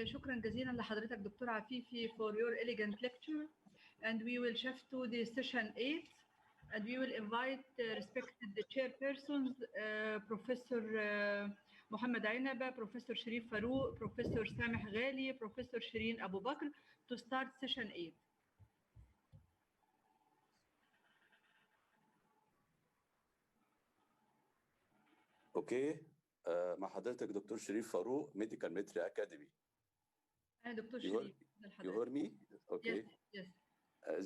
شكرا جزيلا لحضرتك دكتور عفيفي for your elegant lecture, and we will shift to the session 8 and we will invite respected chairpersons, Professor Mohammed Ainaba, Professor Sharif Farouk, Professor Sameh Ghali, Professor Shireen Abu Bakr to start session 8. اوكي مع حضرتك دكتور شريف فاروق ميديكال متري اكاديمي. أنا دكتور شريف. You hear me? Okay. Yes.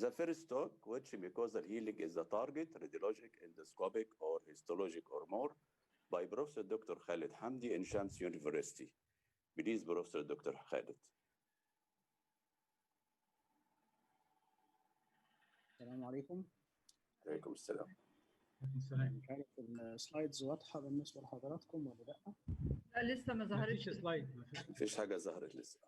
The first talk, which mucosal healing is the target, radiologic, endoscopic, or histologic or more, by Professor Dr. Khalid Hamdi in Shams University. Please, Professor Dr. Khalid. السلام عليكم. عليكم السلام. مش عارف السلايدز واضحه بالنسبه لحضراتكم ولا لا؟ لا لسه ما ظهرتش سلايد. مفيش حاجه ظهرت لسه.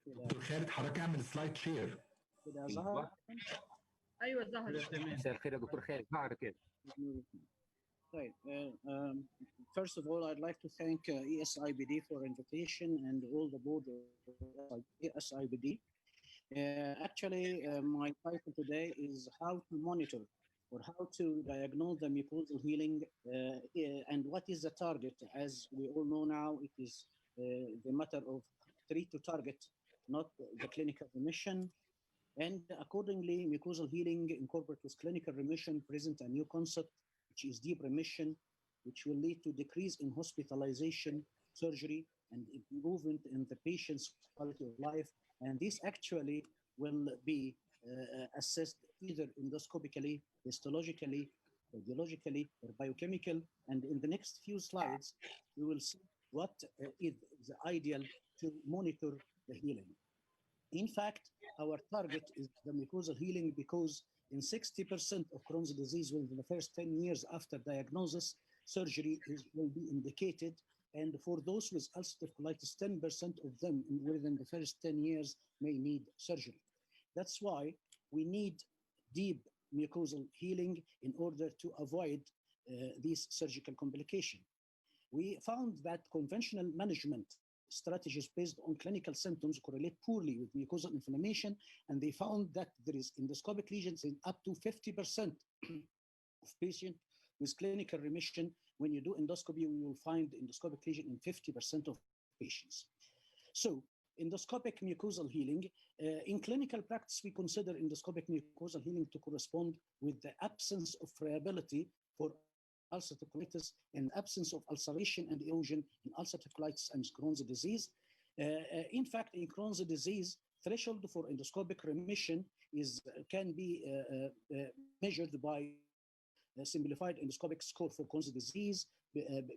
دكتور خالد حضرتك اعمل سلايد شير. كده ظهر. ايوه ظهرت. مساء الخير يا دكتور خالد. ظهر كده. طيب. First of all, I'd like to thank ESIBD for invitation and all the board of ESIBD. Actually, my title today is how to monitor or how to diagnose the mucosal healing and what is the target. As we all know now, it is the matter of treat to target, not the clinical remission. And accordingly, mucosal healing incorporated with clinical remission present a new concept, which is deep remission, which will lead to decrease in hospitalization, surgery, and improvement in the patient's quality of life. And this actually will be assessed either endoscopically, histologically, radiologically, or biochemical. And in the next few slides, we will see what is the ideal to monitor the healing. In fact, our target is the mucosal healing because in 60% of Crohn's disease within the first 10 years after diagnosis, surgery will be indicated. And for those with ulcerative colitis, 10% of them within the first 10 years may need surgery. That's why we need deep mucosal healing in order to avoid these surgical complications. We found that conventional management strategies based on clinical symptoms correlate poorly with mucosal inflammation, and they found that there is endoscopic lesions in up to 50% of patients with clinical remission. When you do endoscopy, we will find endoscopic lesion in 50% of patients. So endoscopic mucosal healing, in clinical practice, we consider endoscopic mucosal healing to correspond with the absence of friability for ulcerative colitis and absence of ulceration and erosion in ulcerative colitis and Crohn's disease. In fact, in Crohn's disease, threshold for endoscopic remission can be measured by a simplified endoscopic score for Crohn's disease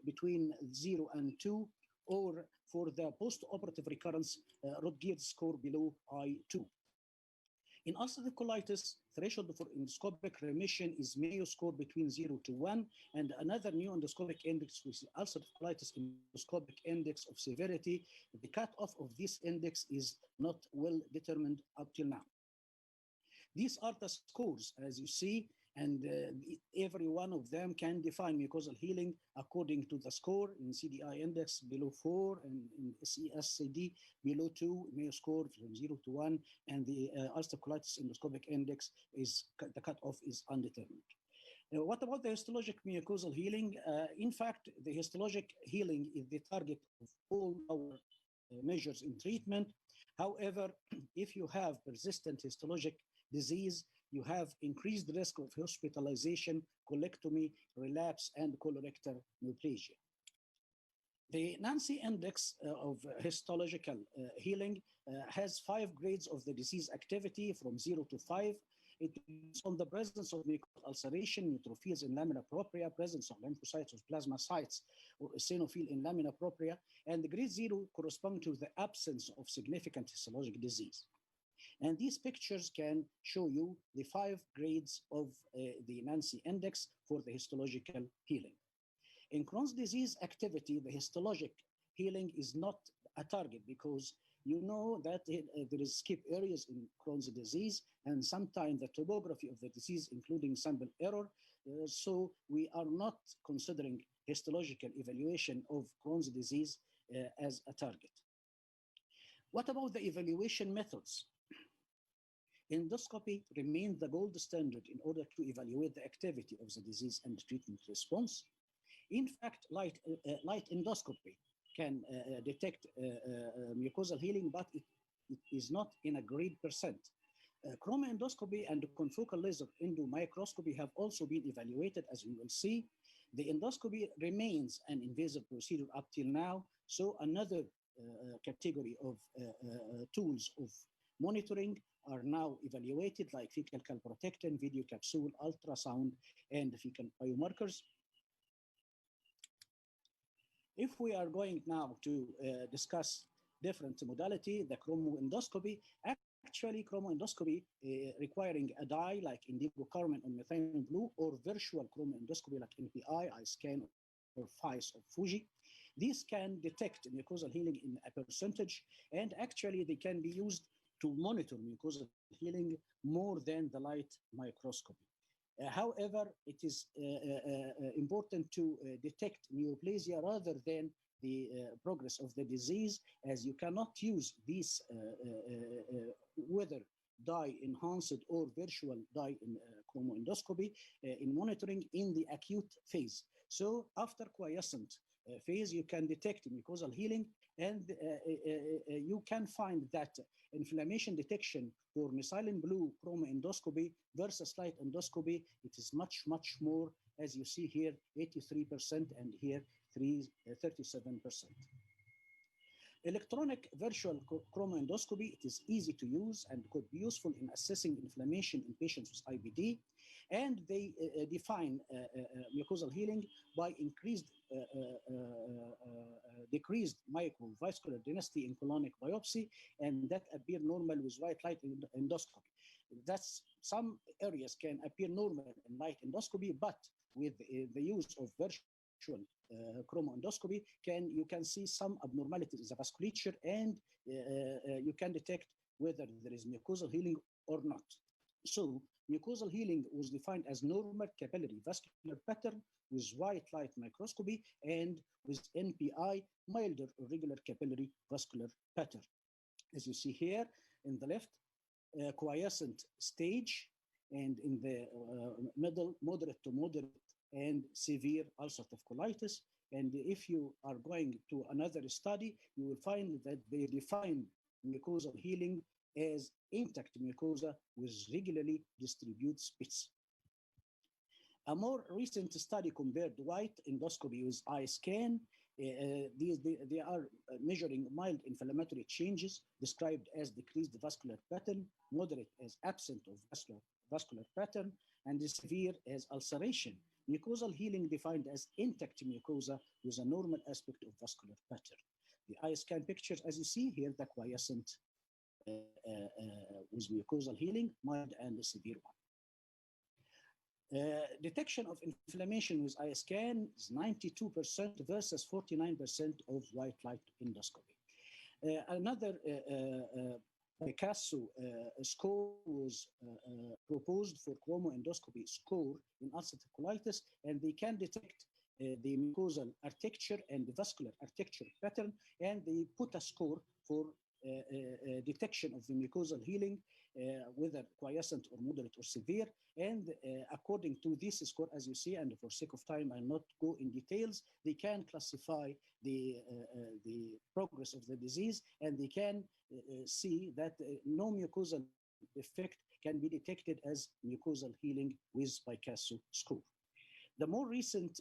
between 0 and 2, or for the post-operative recurrence, Rodgers score below I2. In ulcerative colitis, threshold for endoscopic remission is Mayo score between 0 to 1, and another new endoscopic index, which is ulcerative colitis endoscopic index of severity. The cutoff of this index is not well determined up till now. These are the scores, as you see, and every one of them can define mucosal healing according to the score. In CDI index below 4, and in CSCD below 2, Mayo score from 0 to 1, and the ulcerative colitis endoscopic index is the cutoff is undetermined. What about the histologic mucosal healing? In fact, the histologic healing is the target of all our measures in treatment. However, if you have persistent histologic disease, you have increased risk of hospitalization, colectomy, relapse, and colorectal neoplasia. The Nancy Index of histological healing has 5 grades of the disease activity from 0 to 5. It is on the presence of mucosal ulceration, neutrophils in lamina propria, presence of lymphocytes or plasmacytes, or eosinophil in lamina propria, and the grade 0 correspond to the absence of significant histologic disease. And these pictures can show you the 5 grades of the Nancy Index for the histological healing. In Crohn's disease activity, the histologic healing is not a target because you know that there is skip areas in Crohn's disease, and sometimes the topography of the disease, including sample error, So we are not considering histological evaluation of Crohn's disease as a target. What about the evaluation methods? Endoscopy remains the gold standard in order to evaluate the activity of the disease and treatment response. In fact, light endoscopy can detect mucosal healing, but it is not in a great percent. Chroma endoscopy and confocal laser endomicroscopy have also been evaluated, as we will see. The endoscopy remains an invasive procedure up till now, so another category of tools of monitoring are now evaluated, like fecal calprotectin, video capsule, ultrasound, and fecal biomarkers. If we are going now to discuss different modality, the chromoendoscopy, actually chromoendoscopy requiring a dye like indigo carmine or methionine blue, or virtual chromoendoscopy like NPI, iScan, or FICE or Fuji. These can detect mucosal healing in a percentage, and actually they can be used to monitor mucosal healing more than the light microscopy. However, it is important to detect neoplasia rather than the progress of the disease, as you cannot use these whether dye enhanced or virtual dye in chromoendoscopy in monitoring in the acute phase. So after quiescent phase, you can detect mucosal healing, and you can find that inflammation detection for methylene blue chromoendoscopy versus light endoscopy, it is much, much more, as you see here, 83%, and here 37%. Electronic virtual chromoendoscopy, it is easy to use and could be useful in assessing inflammation in patients with IBD. And they define mucosal healing by decreased microvascular density in colonic biopsy, and that appear normal with white light endoscopy. That's some areas can appear normal in light endoscopy, but with the use of virtual chromoendoscopy, you can see some abnormalities in the vasculature, and you can detect whether there is mucosal healing or not. So mucosal healing was defined as normal capillary vascular pattern with white light microscopy, and with NPI, milder irregular capillary vascular pattern. As you see here in the left, quiescent stage, and in the middle, moderate to moderate and severe ulcerative colitis. And if you are going to another study, you will find that they define mucosal healing as intact mucosa with regularly distributed spits. A more recent study compared white endoscopy with iScan. They are measuring mild inflammatory changes described as decreased vascular pattern, moderate as absent of vascular pattern, and severe as ulceration. Mucosal healing defined as intact mucosa with a normal aspect of vascular pattern. The iScan pictures, as you see here, the quiescent with mucosal healing, mild and severe one. Detection of inflammation with iScan is 92% versus 49% of white light endoscopy. Another Picasso score was proposed for chromoendoscopy score in ulcerative colitis, and they can detect the mucosal architecture and the vascular architecture pattern, and they put a score for detection of the mucosal healing, whether quiescent or moderate or severe. And according to this score, as you see, and for sake of time, I'll not go in details, they can classify the progress of the disease, and they can see that no mucosal defect can be detected as mucosal healing with Picasso score. The more recent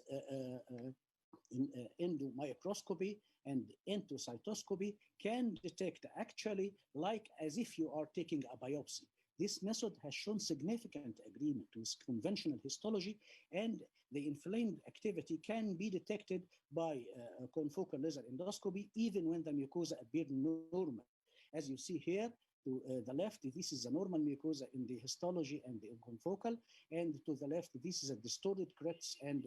endomicroscopy and endocytoscopy can detect actually like as if you are taking a biopsy. This method has shown significant agreement with conventional histology, and the inflamed activity can be detected by confocal laser endoscopy even when the mucosa appeared normal. As you see here to the left, this is a normal mucosa in the histology and the confocal, and to the left, this is a distorted crypts and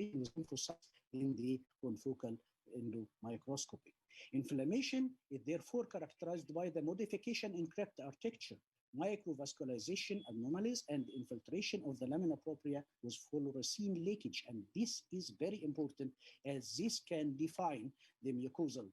lymphocytes in the confocal endomicroscopy. Inflammation is therefore characterized by the modification in crypt architecture microvascularization anomalies, and infiltration of the lamina propria with fluorescein leakage. And this is very important, as this can define the mucosal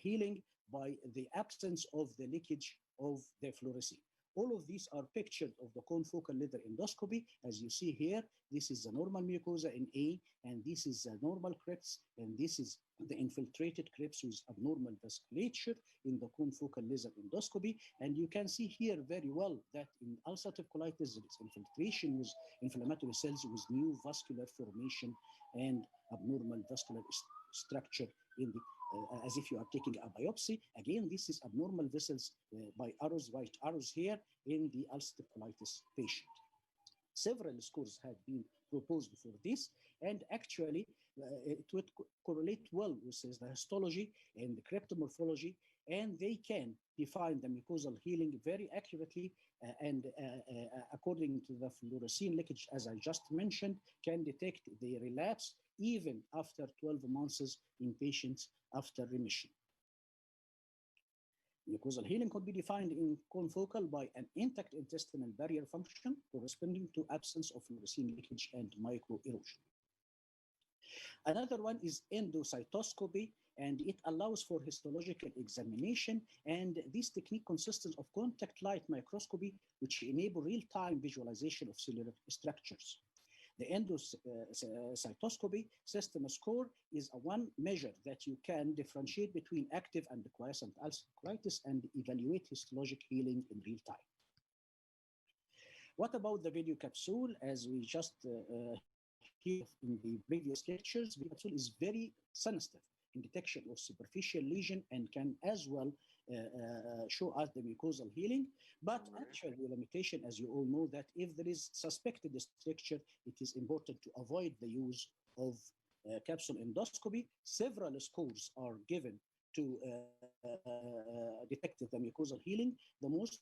healing by the absence of the leakage of the fluorescein. All of these are pictured of the confocal leather endoscopy. As you see here, this is the normal mucosa in A, and this is the normal crypts, and this is the infiltrated crypts with abnormal vasculature in the confocal laser endoscopy. And you can see here very well that in ulcerative colitis, there is infiltration with inflammatory cells with new vascular formation and abnormal vascular structure in the as if you are taking a biopsy. Again, this is abnormal vessels by arrows, white arrows here in the ulcerative colitis patient. Several scores have been proposed for this, and actually it would correlate well with the histology and the cryptomorphology, and they can define the mucosal healing very accurately, and according to the fluorescein leakage, as I just mentioned, can detect the relapse even after 12 months in patients after remission. Mucosal healing could be defined in confocal by an intact intestinal barrier function corresponding to absence of fluorescein leakage and microerosion. Another one is endocytoscopy, and it allows for histological examination. And this technique consists of contact light microscopy, which enable real-time visualization of cellular structures. The endocytoscopy system score is one measure that you can differentiate between active and quiescent ulcerative colitis and evaluate histologic healing in real time. What about the video capsule? As we just heard in the previous lectures, video capsule is very sensitive in detection of superficial lesion and can as well show us the mucosal healing. But actually the limitation, as you all know, that if there is suspected structure, it is important to avoid the use of capsule endoscopy. Several scores are given to detect the mucosal healing. The most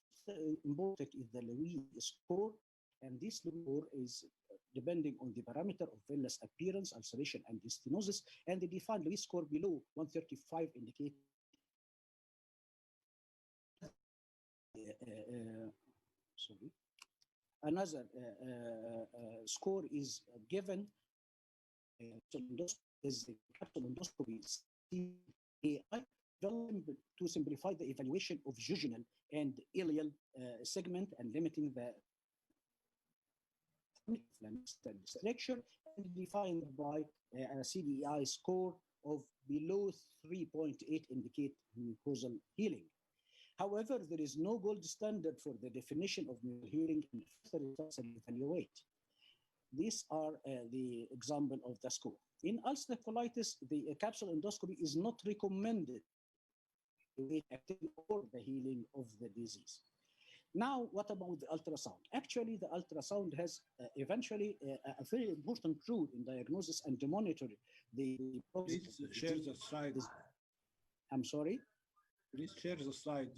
important is the Louis score, and this score is depending on the parameter of villus appearance, ulceration, and stenosis, and the defined Louis score below 135 indicate sorry. Another score is given is the capsule endoscopy CAI to simplify the evaluation of jejunal and ileal segment and limiting the structure, and defined by a CDI score of below 3.8 indicate mucosal healing. However, there is no gold standard for the definition of mucosal healing and further evaluate. These are the example of the score. In ulcerative colitis, the capsule endoscopy is not recommended for the healing of the disease. Now, what about the ultrasound? Actually, the ultrasound has eventually a very important role in diagnosis and to monitor the process. Please share the slide. I'm sorry? Please share the slide.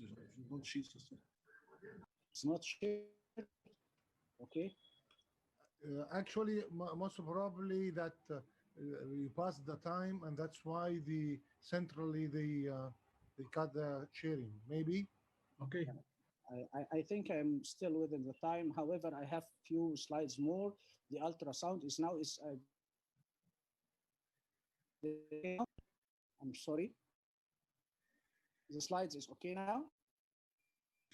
Don't share the slide. It's not shared. Okay. Actually, most probably that you passed the time, and that's why centrally they cut the sharing. Maybe. Okay. I think I'm still within the time. However, I have few slides more. The ultrasound is now I'm sorry. The slides is okay now?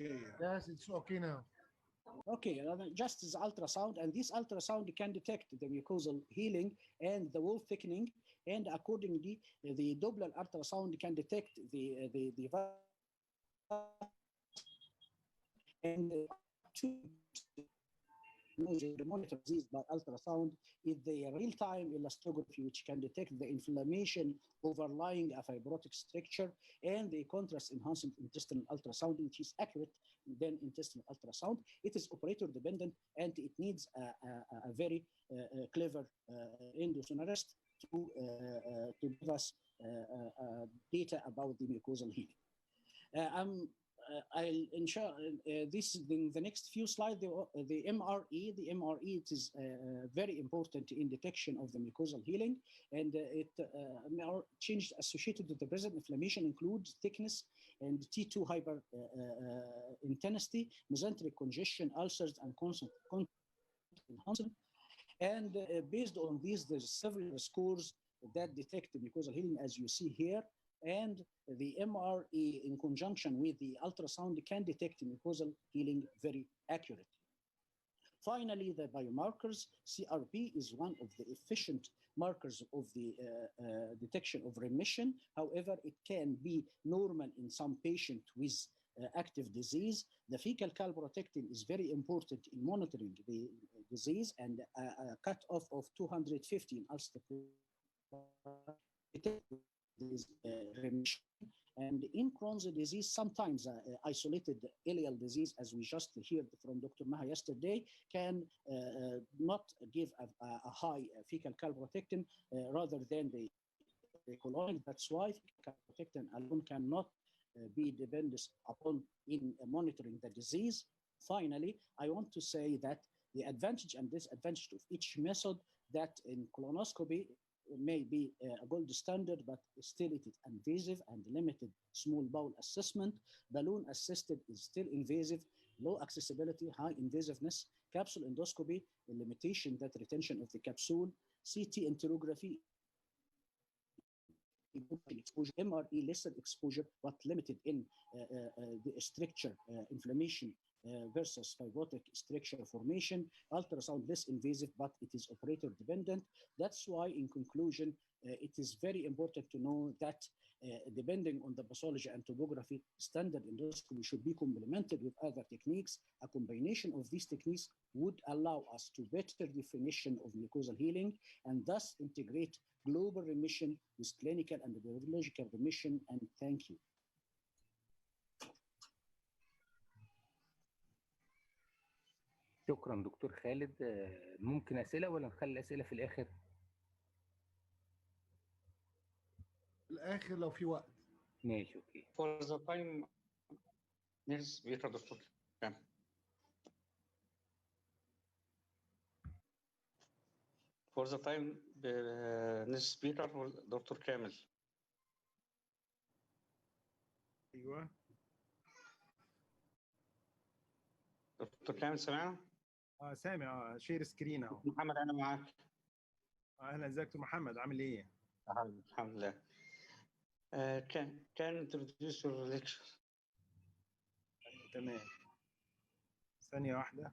Okay. Yes, it's okay now. Okay, just the ultrasound, and this ultrasound can detect the mucosal healing and the wall thickening, and accordingly, the Doppler ultrasound can detect the and to monitor disease by ultrasound is the real-time elastography, which can detect the inflammation overlying a fibrotic structure, and the contrast-enhancing intestinal ultrasound, which is accurate than intestinal ultrasound. It is operator-dependent, and it needs a very clever endosonorist to give us data about the mucosal healing. I'll ensure this in the next few slides. The MRE, it is very important in detection of the mucosal healing, and changes associated with the present inflammation include thickness and T2 hyper intensity, mesenteric congestion, ulcers, and constant enhancement. And based on these, there's several scores that detect the mucosal healing, as you see here. And the MRE in conjunction with the ultrasound can detect mucosal healing very accurately. Finally, the biomarkers, CRP is one of the efficient markers of the detection of remission. However, it can be normal in some patients with active disease. The fecal calprotectin is very important in monitoring the disease, and a cutoff of 250 in ulcerative remission. And in Crohn's disease, sometimes isolated ileal disease, as we just heard from Dr. Maha yesterday, can not give a high fecal calprotectin rather than the colonic. That's why fecal calprotectin alone cannot be dependent upon in monitoring the disease. Finally, I want to say that the advantage and disadvantage of each method, that in colonoscopy may be a gold standard, but still it is invasive and limited small bowel assessment. Balloon assisted is still invasive, low accessibility, high invasiveness. Capsule endoscopy, a limitation that retention of the capsule. CT enterography, exposure. MRE, lesser exposure, but limited in the structure inflammation versus fibrotic structure formation. Ultrasound, less invasive, but it is operator dependent. That's why, in conclusion, it is very important to know that depending on the pathology and topography, standard endoscopy should be complemented with other techniques. A combination of these techniques would allow us to better definition of mucosal healing and thus integrate global remission with clinical and virological remission. And thank you. شكرا دكتور خالد. ممكن اسئله ولا نخلي الاسئله في الاخر؟ الاخر لو في وقت. ماشي اوكي. For the time, next speaker, Dr. Kamel. For the time, next speaker, Dr. Kamel. ايوه دكتور كامل سمعنا؟ سامع. شير سكرين اهو. محمد انا معاك. اهلا، ازيك دكتور محمد، عامل ايه؟ الحمد لله. Can introduce your lecture. تمام، ثانية واحدة.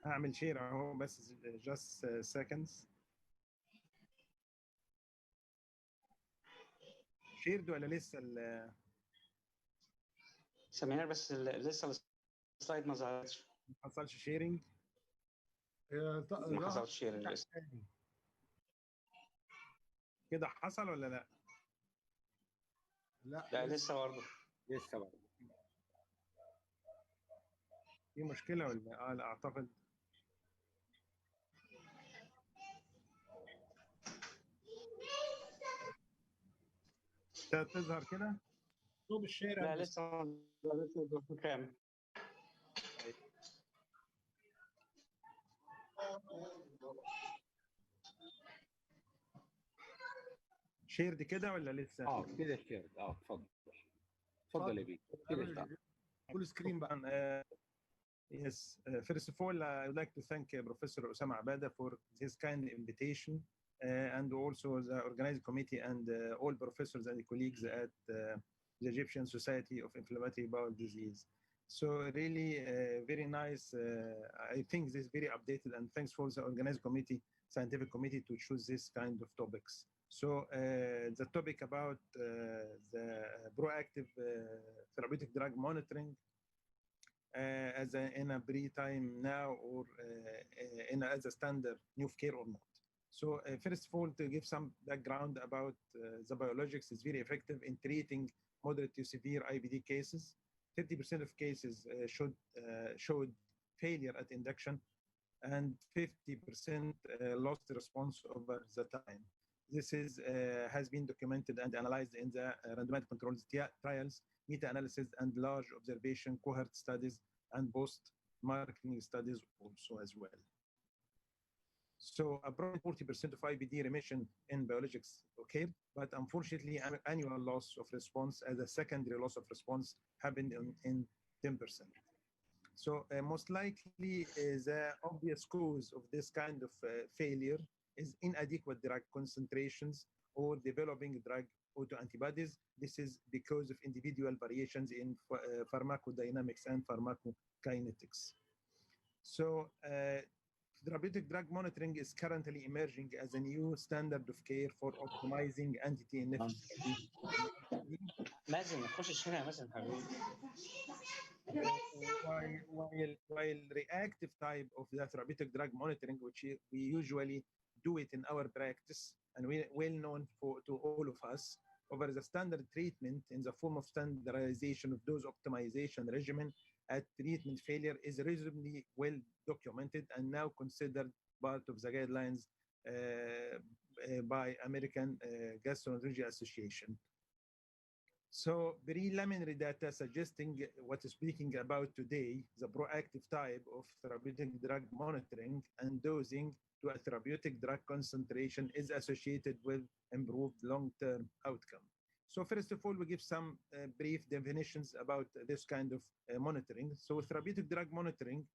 هعمل شير اهو بس just seconds. شيرد ولا لسه سامعين بس لسه السلايد ما ظهرتش. ما حصلش شيرنج؟ ما حصلش شيرنج لسه. كده حصل ولا لا؟ لا لسه برضه. في مشكلة ولا لا اعتقد. تظهر كده اسلوب الشارع. لا لسه دكتور كامل. شيرد كده ولا لسه؟ كده شيرد. اتفضل يا بيه. كده فول سكرين بقى. Yes, first of all, I would like to thank Professor Osama Abada for this kind invitation, and also the organizing committee and all professors and colleagues at the Egyptian Society of Inflammatory Bowel Disease. So really very nice. I think this is very updated, and thanks for the organizing committee, scientific committee, to choose this kind of topics. So the topic about the proactive therapeutic drug monitoring in a pre-time now or as a standard new care or not. So first of all, to give some background about the biologics is very effective in treating moderate to severe IBD cases. 30% of cases showed failure at induction, and 50% lost response over the time. This is has been documented and analyzed in the randomized controlled trials, meta-analysis, and large observation cohort studies and post-marketing studies also as well. So approximately 40% of IBD remission in biologics occurred, but unfortunately annual loss of response as a secondary loss of response happened in 10%. So most likely the obvious cause of this kind of failure is inadequate drug concentrations or developing drug autoantibodies. This is because of individual variations in pharmacodynamics and pharmacokinetics. So therapeutic drug monitoring is currently emerging as a new standard of care for optimizing anti-TNF. مازن خش هنا مازن حبيبي. While reactive type of the therapeutic drug monitoring, which we usually do it in our practice and we well known to all of us, over the standard treatment in the form of standardization of dose optimization regimen at treatment failure is reasonably well documented and now considered part of the guidelines by American Gastroenterology Association. So preliminary data suggesting what is speaking about today, the proactive type of therapeutic drug monitoring and dosing to a therapeutic drug concentration is associated with improved long-term outcome. So first of all, we give some brief definitions about this kind of monitoring. So therapeutic drug monitoring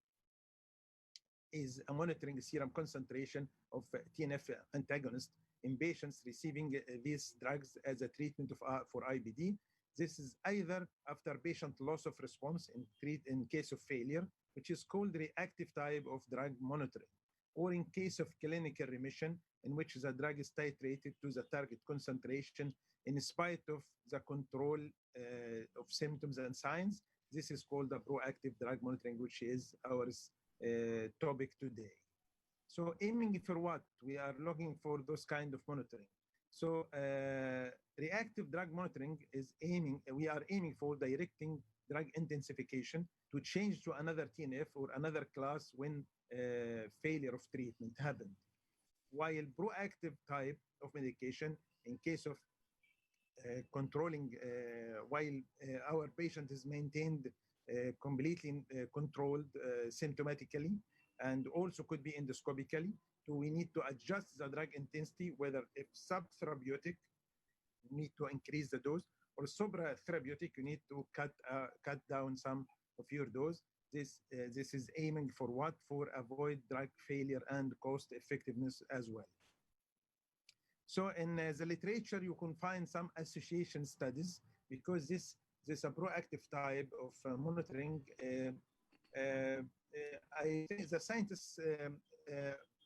is a monitoring serum concentration of TNF antagonist in patients receiving these drugs as a treatment for IBD. This is either after patient loss of response in case of failure, which is called reactive type of drug monitoring, or in case of clinical remission, in which the drug is titrated to the target concentration in spite of the control of symptoms and signs. This is called the proactive drug monitoring, which is our topic today. So aiming for what? We are looking for those kind of monitoring. So reactive drug monitoring is we are aiming for directing drug intensification to change to another TNF or another class when failure of treatment happened. While proactive type of medication, in case of controlling, while our patient is maintained completely controlled symptomatically, and also could be endoscopically. So we need to adjust the drug intensity, whether if subtherapeutic, you need to increase the dose, or supratherapeutic, you need to cut down some of your dose. This is aiming for what? For avoid drug failure and cost effectiveness as well. So in the literature, you can find some association studies because this is a proactive type of monitoring. I think the scientists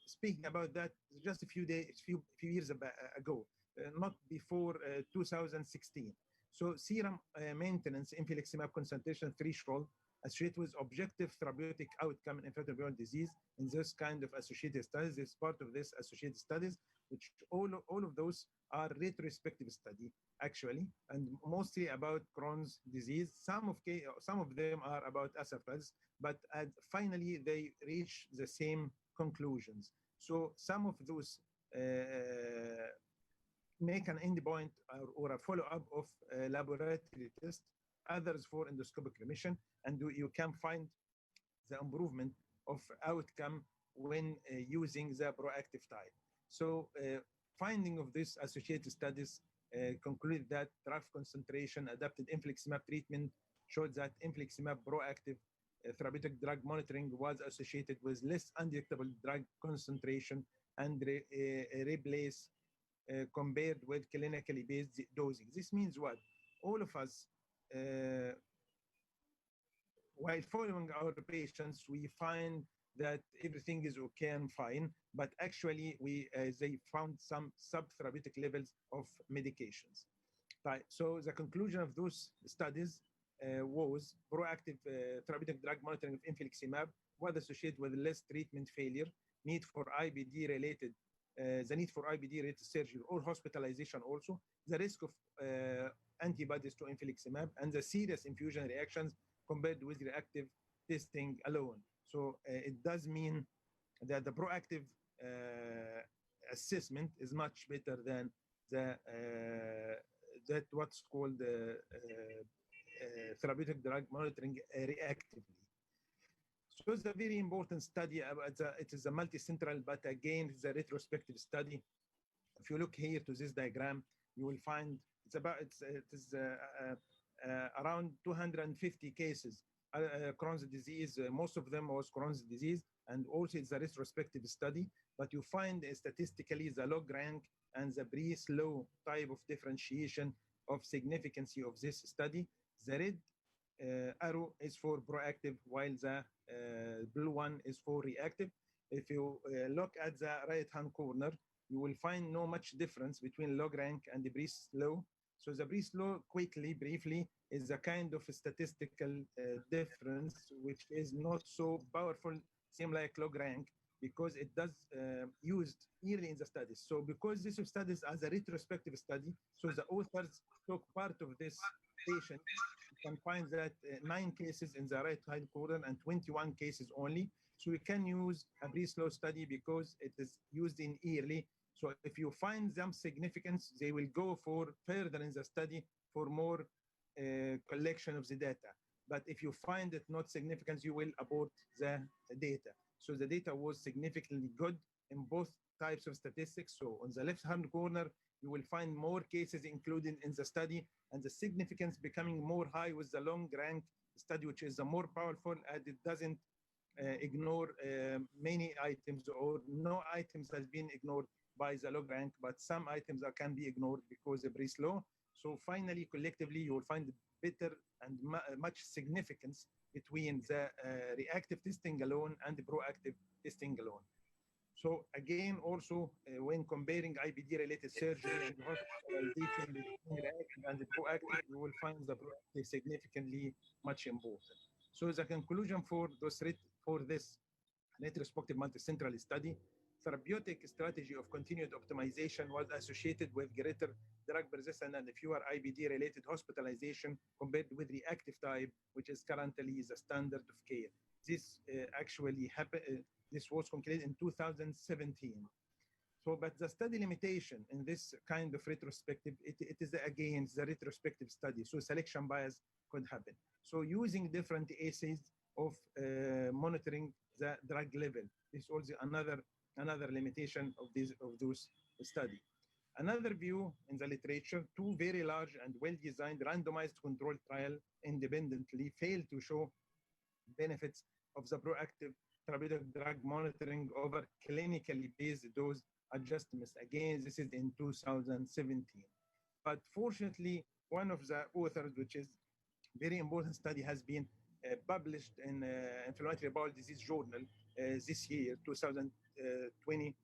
speaking about that just a few years ago, not before 2016. So serum maintenance infliximab concentration threshold associated with objective therapeutic outcome in infectious disease in this kind of associated studies is part of this associated studies, which all of those are retrospective study actually, and mostly about Crohn's disease. Some of them are about asaphas, but finally they reach the same conclusions. So some of those make an endpoint or a follow-up of laboratory test, others for endoscopic remission, and you can find the improvement of outcome when using the proactive type. So finding of this associated studies conclude that trough concentration adapted infliximab treatment showed that infliximab proactive therapeutic drug monitoring was associated with less undetectable drug concentration and replace compared with clinically based dosing. This means what? All of us, while following our patients, we find that everything is okay and fine, but actually they found some subtherapeutic levels of medications. Right. So the conclusion of those studies was proactive therapeutic drug monitoring of infliximab was associated with less treatment failure, need for IBD related, the need for IBD related surgery or hospitalization also, the risk of antibodies to infliximab, and the serious infusion reactions compared with reactive testing alone. So it does mean that the proactive assessment is much better than the that what's called therapeutic drug monitoring reactively. So it's a very important study. It is a multicentral, but again, it's a retrospective study. If you look here to this diagram, you will find it is around 250 cases. Crohn's disease, most of them was Crohn's disease, and also it's a retrospective study, but you find statistically the log rank and the pre-slow type of differentiation of significance of this study. The red arrow is for proactive, while the blue one is for reactive. If you look at the right-hand corner, you will find no much difference between log rank and the pre-slow. So the pre-slow, briefly, is a kind of a statistical difference, which is not so powerful, same like log rank, because it does used early in the studies. So because this studies as a retrospective study, so the authors took part of this patient. You can find that 9 cases in the right-hand corner and 21 cases only. So we can use a pre-slow study because it is used in yearly. So if you find them significance, they will go for further in the study for more collection of the data. But if you find it not significant, you will abort the data. So the data was significantly good in both types of statistics. So on the left-hand corner, you will find more cases included in the study, and the significance becoming more high with the long rank study, which is the more powerful, and it doesn't ignore many items, or no items has been ignored by the log rank, but some items that can be ignored because they're very slow. So finally, collectively, you will find better and much significance between the reactive testing alone and the proactive testing alone. So again, also when comparing IBD-related surgery and hospitalization between reactive and the proactive, you will find the proactive significantly much important. So the conclusion for this retrospective multicentral study, therapeutic strategy of continued optimization was associated with greater drug persistence and fewer IBD-related hospitalization compared with reactive type, which is currently the standard of care. This actually happened. This was concluded in 2017. So, but the study limitation in this kind of retrospective, it is again the retrospective study. So selection bias could happen. So using different assays of monitoring the drug level is also another limitation of those study. Another view in the literature, 2 very large and well-designed randomized controlled trial independently failed to show benefits of the proactive therapeutic drug monitoring over clinically based dose adjustments. Again, this is in 2017. But fortunately, one of the authors, which is very important study, has been published in Inflammatory Bowel Disease Journal this year, 2020,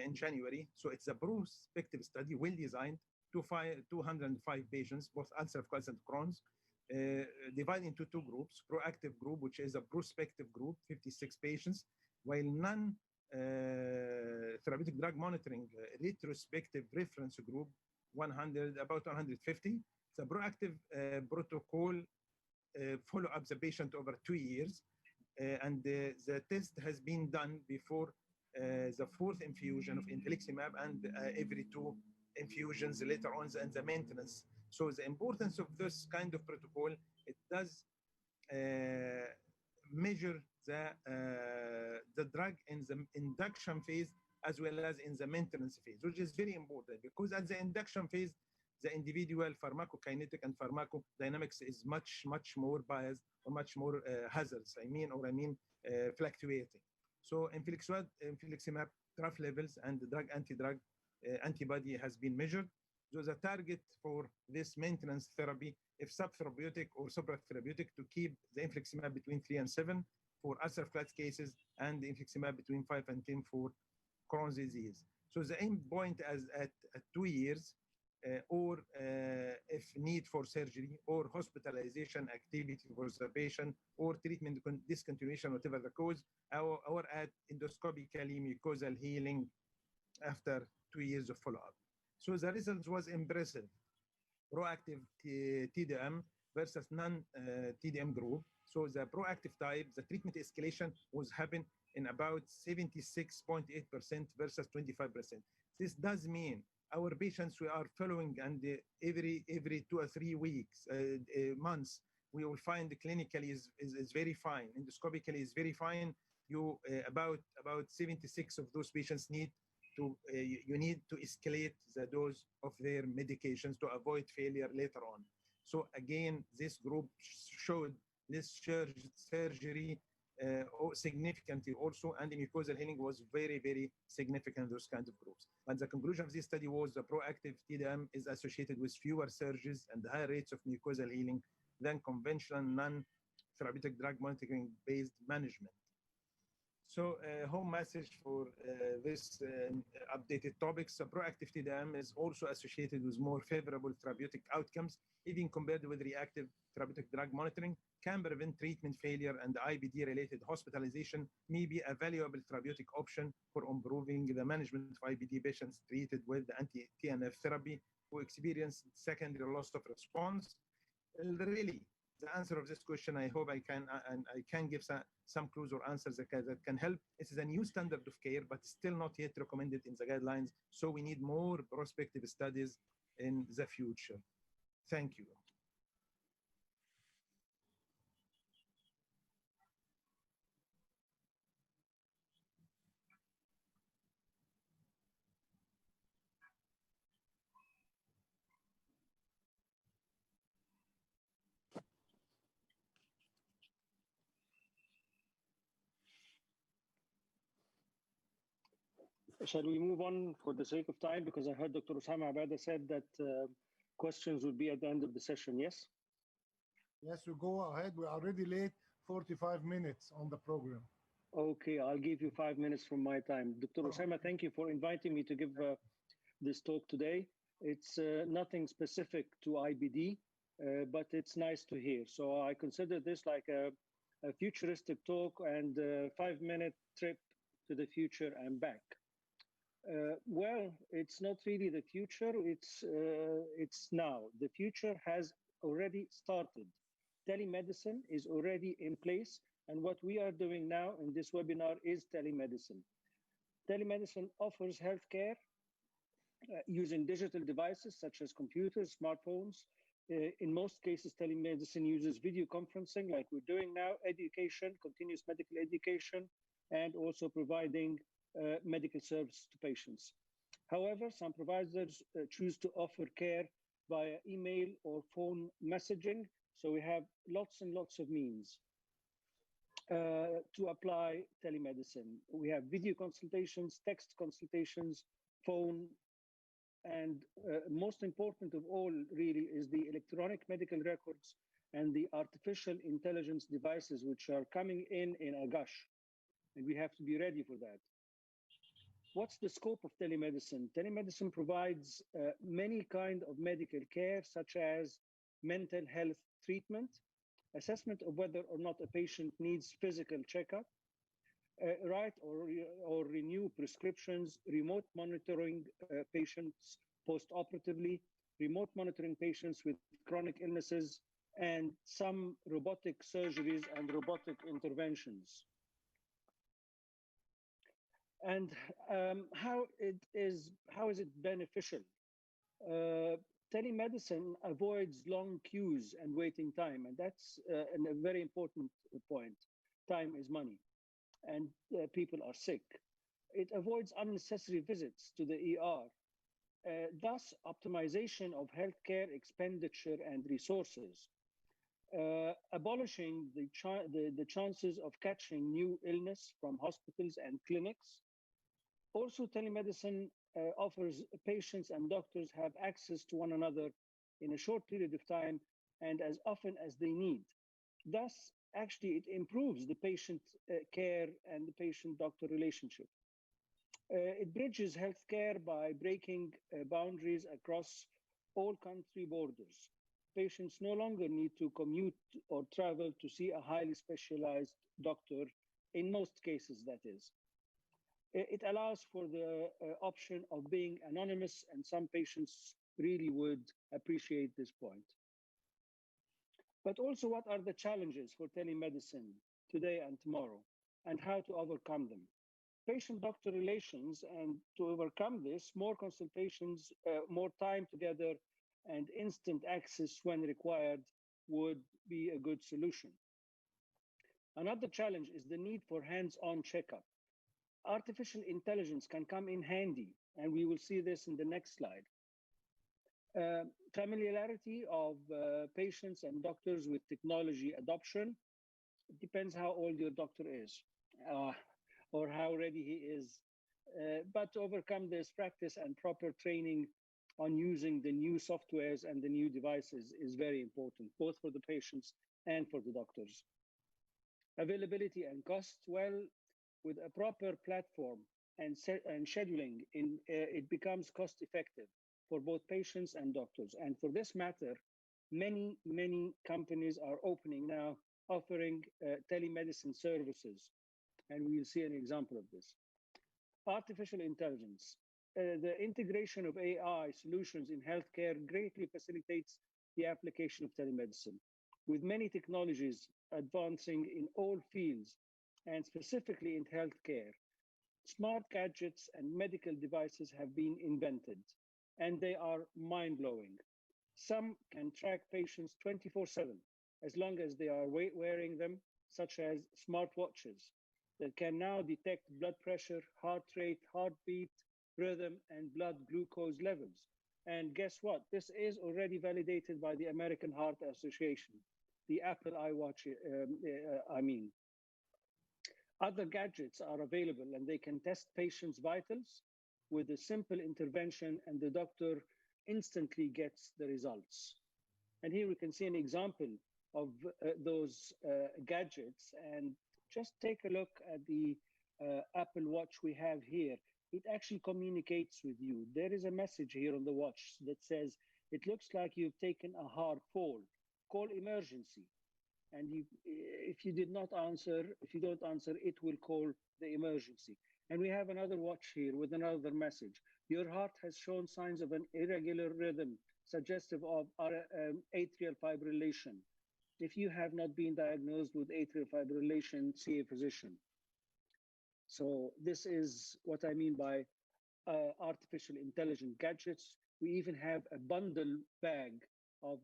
in January. So it's a prospective study, well designed, 205 patients, both ulcerative colitis and Crohn's, divided into 2 groups. Proactive group, which is a prospective group, 56 patients, while non-therapeutic drug monitoring retrospective reference group, about 150. The proactive protocol follow up the patient over 2 years, and the test has been done before the 4th infusion of infliximab and every 2 infusions later on in the maintenance. So the importance of this kind of protocol, it does measure the drug in the induction phase as well as in the maintenance phase, which is very important because at the induction phase, the individual pharmacokinetic and pharmacodynamics is much more biased or much more hazards, fluctuating. So infliximab trough levels and the drug anti-drug antibody has been measured. So the target for this maintenance therapy, if subtherapeutic or supratherapeutic, to keep the infliximab between 3 and 7 for ulcerative colitis cases, and the infliximab between 5 and 10 for Crohn's disease. So the end point at 2 years, or if need for surgery or hospitalization activity for the patient or treatment discontinuation, whatever the cause, or at endoscopically mucosal healing after 2 years of follow-up. So the result was impressive. Proactive TDM versus non-TDM group. So the proactive type, the treatment escalation was happening in about 76.8% versus 25%. This does mean our patients we are following, and every 2 or 3 weeks, months, we will find clinically is very fine, endoscopically is very fine. You about 76 of those patients need to you need to escalate the dose of their medications to avoid failure later on. So again, this group showed less surgery significantly also, and the mucosal healing was very, very significant in those kind of groups. And the conclusion of this study was the proactive TDM is associated with fewer surgeries and higher rates of mucosal healing than conventional non-therapeutic drug monitoring-based management. So home message for this updated topics, proactive TDM is also associated with more favorable therapeutic outcomes, even compared with reactive therapeutic drug monitoring, can prevent treatment failure, and IBD-related hospitalization may be a valuable therapeutic option for improving the management of IBD patients treated with anti-TNF therapy who experience secondary loss of response. Really, the answer of this question, I hope I can give some clues or answers that can help. This is a new standard of care, but still not yet recommended in the guidelines. So we need more prospective studies in the future. Thank you. Shall we move on for the sake of time? Because I heard Dr. Osama Abada said that questions would be at the end of the session, yes? Yes, we go ahead. We're already late, 45 minutes on the program. Okay, I'll give you 5 minutes from my time. Dr. Osama, thank you for inviting me to give this talk today. It's nothing specific to IBD, but it's nice to hear. So I consider this like a futuristic talk and a 5-minute trip to the future and back. Well, it's not really the future, it's now. The future has already started. Telemedicine is already in place, and what we are doing now in this webinar is telemedicine. Telemedicine offers healthcare using digital devices such as computers, smartphones. In most cases, telemedicine uses video conferencing like we're doing now, education, continuous medical education, and also providing medical service to patients. However, some providers choose to offer care via email or phone messaging. So we have lots and lots of means to apply telemedicine. We have video consultations, text consultations, phone, and most important of all really is the electronic medical records and the artificial intelligence devices which are coming in a gush, and we have to be ready for that. What's the scope of telemedicine? Telemedicine provides many kinds of medical care, such as mental health treatment, assessment of whether or not a patient needs physical checkup, write or renew prescriptions, remote monitoring patients post-operatively, remote monitoring patients with chronic illnesses, and some robotic surgeries and robotic interventions. And how is it beneficial? Telemedicine avoids long queues and waiting time, and that's a very important point. Time is money, and people are sick. It avoids unnecessary visits to the ER. Thus, optimization of healthcare expenditure and resources. Abolishing the chances of catching new illness from hospitals and clinics. Also, telemedicine offers patients and doctors have access to one another in a short period of time and as often as they need. Thus, actually, it improves the patient care and the patient-doctor relationship. It bridges healthcare by breaking boundaries across all country borders. Patients no longer need to commute or travel to see a highly specialized doctor, in most cases, that is. It allows for the option of being anonymous, and some patients really would appreciate this point. But also, what are the challenges for telemedicine today and tomorrow, and how to overcome them? Patient-doctor relations, and to overcome this, more consultations, more time together, and instant access when required would be a good solution. Another challenge is the need for hands-on checkup. Artificial intelligence can come in handy, and we will see this in the next slide. Familiarity of patients and doctors with technology adoption. It depends how old your doctor is or how ready he is. But to overcome this, practice and proper training on using the new softwares and the new devices is very important, both for the patients and for the doctors. Availability and cost, well, with a proper platform and scheduling, it becomes cost effective for both patients and doctors. And for this matter, many companies are opening now, offering telemedicine services. And we'll see an example of this. Artificial intelligence. The integration of AI solutions in healthcare greatly facilitates the application of telemedicine. With many technologies advancing in all fields, and specifically in healthcare, smart gadgets and medical devices have been invented, and they are mind-blowing. Some can track patients 24/7, as long as they are wearing them, such as smartwatches that can now detect blood pressure, heart rate, heartbeat, rhythm, and blood glucose levels. And guess what? This is already validated by the American Heart Association, the Apple iWatch, I mean. Other gadgets are available, and they can test patients' vitals with a simple intervention, and the doctor instantly gets the results. And here we can see an example of those gadgets. And just take a look at the Apple Watch we have here. It actually communicates with you. There is a message here on the watch that says, it looks like you've taken a hard fall. Call emergency. And if you don't answer, it will call the emergency. And we have another watch here with another message. Your heart has shown signs of an irregular rhythm, suggestive of atrial fibrillation. If you have not been diagnosed with atrial fibrillation, see a physician. So this is what I mean by artificial intelligent gadgets. We even have a bundle bag of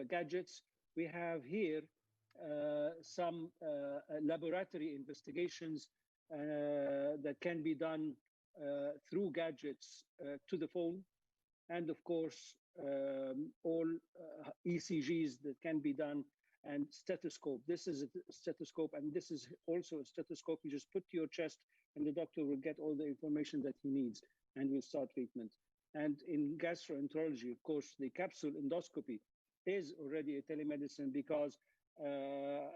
gadgets. We have here some laboratory investigations that can be done through gadgets to the phone, and of course all ECGs that can be done, and stethoscope. This is a stethoscope, and this is also a stethoscope. You just put to your chest, and the doctor will get all the information that he needs, and will start treatment. And in gastroenterology, of course, the capsule endoscopy is already a telemedicine, because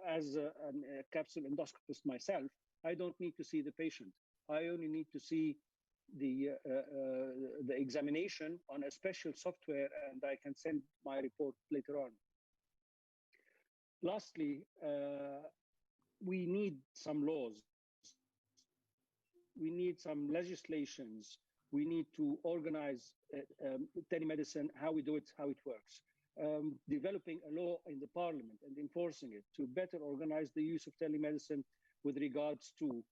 as a capsule endoscopist myself, I don't need to see the patient. I only need to see the examination on a special software, and I can send my report later on. Lastly, we need some laws. We need some legislations. We need to organize telemedicine, how we do it, how it works. Developing a law in the parliament and enforcing it to better organize the use of telemedicine with regards to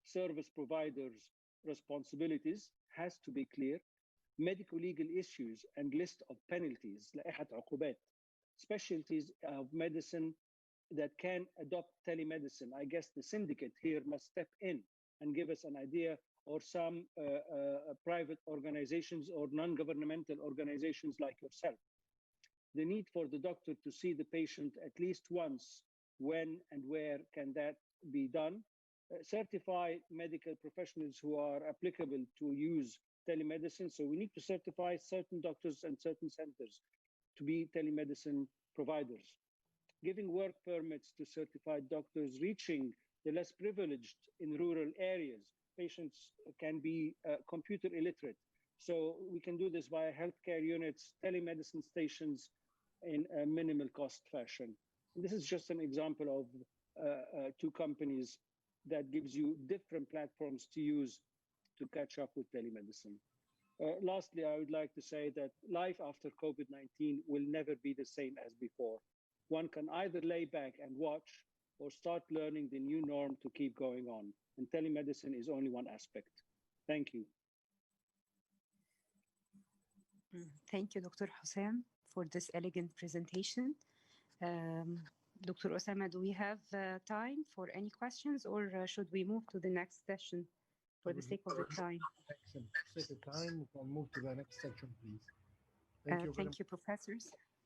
service providers' responsibilities has to be clear. Medical legal issues and list of penalties, specialties of medicine that can adopt telemedicine. I guess the syndicate here must step in and give us an idea, or some private organizations or non-governmental organizations like yourself. The need for the doctor to see the patient at least once. When and where can that be done? Certify medical professionals who are applicable to use telemedicine. So we need to certify certain doctors and certain centers to be telemedicine providers. Giving work permits to certified doctors, reaching the less privileged in rural areas. Patients can be computer illiterate. So we can do this via healthcare units, telemedicine stations in a minimal cost fashion. And this is just an example of two companies that gives you different platforms to use to catch up with telemedicine. Lastly, I would like to say that life after COVID-19 will never be the same as before. One can either lay back and watch or start learning the new norm to keep going on. And telemedicine is only one aspect. Thank you. Thank you, Dr. Hossein, for this elegant presentation. Dr. Osama, do we have time for any questions, or should we move to the next session for the sake of the time? Excellent. For the sake of time, we can move to the next section, please. Thank you. Thank you, professors.